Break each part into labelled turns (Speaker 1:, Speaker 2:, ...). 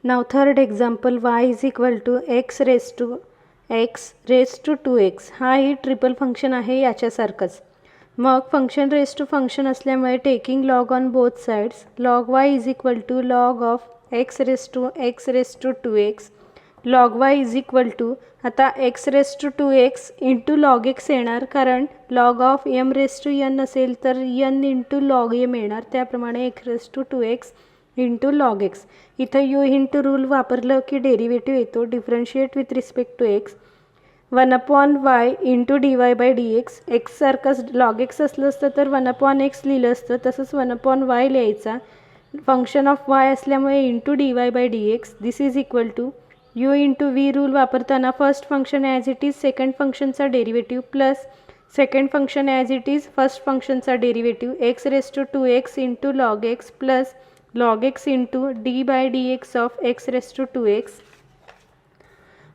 Speaker 1: Now third example, y is equal to x raised to 2x. हा ही triple function आहे याच्यासारखंच. मग function raise to function असल्यामुळे taking log on both sides, log y is equal to log of x raise to 2x. Log y is equal to आता x raise to 2x into log x येणार, कारण log of m raise to n असेल तर n into log m येणार. त्याप्रमाणे x raise to 2x into log x. इथं u into rule वापरलं की डेरिव्हेटिव्ह येतो differentiate with respect to x. 1/y into dy by dx. X सारखंच log x असलं असतं तर 1/x लिहिलं असतं, तसंच 1/y लिहायचा. फंक्शन ऑफ y असल्यामुळे into dy by dx. This is equal to u into v rule वापरताना first function as it is second फंक्शनचा derivative plus second function as it is first फंक्शनचा derivative x raise to 2x into log x plus log x into d by dx of x raised to 2x.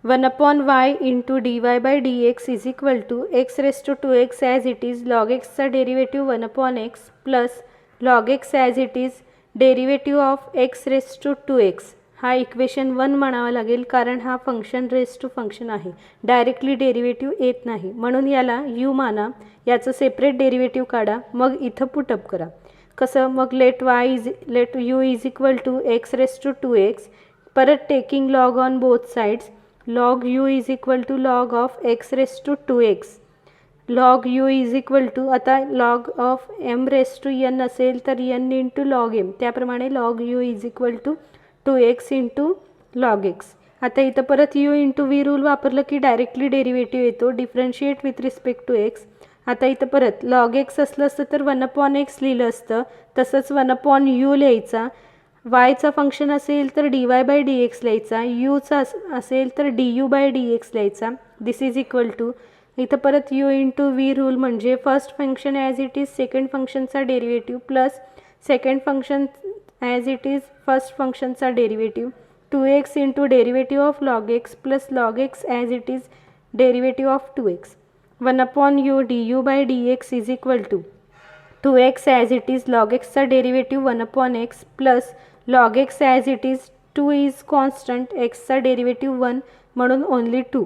Speaker 1: 1/y into dy by dx is equal to x raised to 2x as it is log x चा derivative 1/x plus log x as it is derivative of x raised to 2x. हा equation 1 म्हणावा लागेल, कारण हा function raise to function आहे, directly derivative येत नाही, म्हणून याला u माना. याचं सेपरेट डेरिव्हेटिव्ह काढा, मग इथं पुटअप करा. कसं? मग let u is equal to x raise to 2x. परत taking log on both sides, log u is equal to log of x raise to 2x. Log u is equal to आता log of m raise to n असेल तर n into log m, त्याप्रमाणे log u is equal to 2x into log x. आता इथं परत u into v rule वापरलं की directly derivative येतो differentiate with respect to X. आता इथं परत लॉग एक्स असलं असतं तर 1/x लिहिलं असतं, तसंच 1/u लिहायचा. वायचा फंक्शन असेल तर dy बाय dx लिहायचा, यूचा असेल तर du बाय dx लिहायचा. दिस इज इक्वल टू इथं परत यू इंटू व्ही रूल म्हणजे first function as it is second फंक्शनचा derivative plus second function as it is first फंक्शनचा derivative 2x into derivative of log x plus log x as it is derivative of 2x. 1/u du by dx is equal to 2x as it is log x चा derivative 1/x plus log x as it is 2 is constant, x चा derivative 1 म्हणून only 2.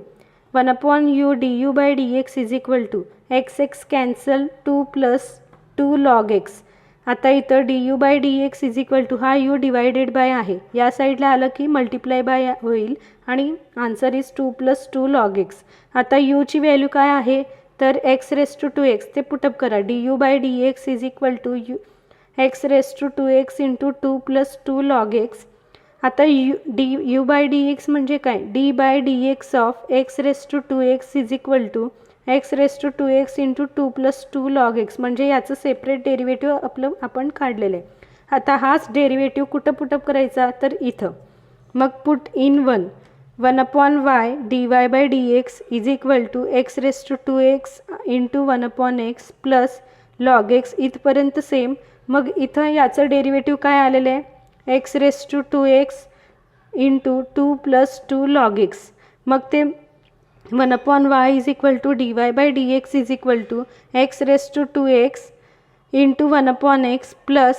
Speaker 1: 1/u du by dx is equal to x cancel 2 plus 2 log x. आता इथं du by dx is equal to हा u divided by आहे, या साईडला आलं की मल्टिप्लाय बाय होईल आणि answer is 2 plus 2 log x. आता u ची व्हॅल्यू काय आहे तर x रेज टू 2x, ते पुटअप करा. du by dx is equal to x raise to 2x into 2 plus 2 log x. आता u by dx म्हणजे काय? d by dx of x raise to 2x is equal to x raise to 2x into 2 plus 2 log x, म्हणजे याचं separate derivative आपण काढलेलं आहे. आता हाच डेरिव्हेटिव्ह कुठं पुटअप करायचा तर इथं. मग put in 1/y dy by dx is equal to x raise to 2x into 1/x plus log X. इथपर्यंत सेम. मग इथं याचं डेरिव्हेटिव्ह काय आलेलं आहे? x raise to 2x into 2 plus 2 log x. मग ते 1/y is equal to dy by dx is equal to x raise to 2x into 1/x plus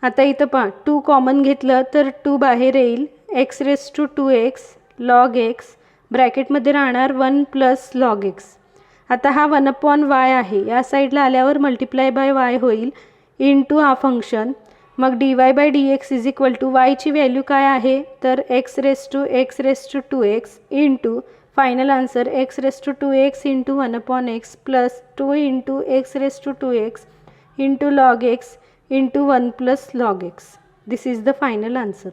Speaker 1: आता इथं पहा 2 कॉमन घेतलं तर 2 बाहेर येईल, x raise to 2x log x ब्रॅकेटमध्ये राहणार 1 प्लस log x. आता हा 1/y आहे, या साईडला आल्यावर मल्टिप्लाय बाय y होईल इंटू हा फंक्शन. मग dy by dx is equal to वायची व्हॅल्यू काय आहे तर x raise to 2x into final answer x raise to 2x into 1/x plus 2 into x raise to 2x into log x into 1 plus log x. This is the final answer.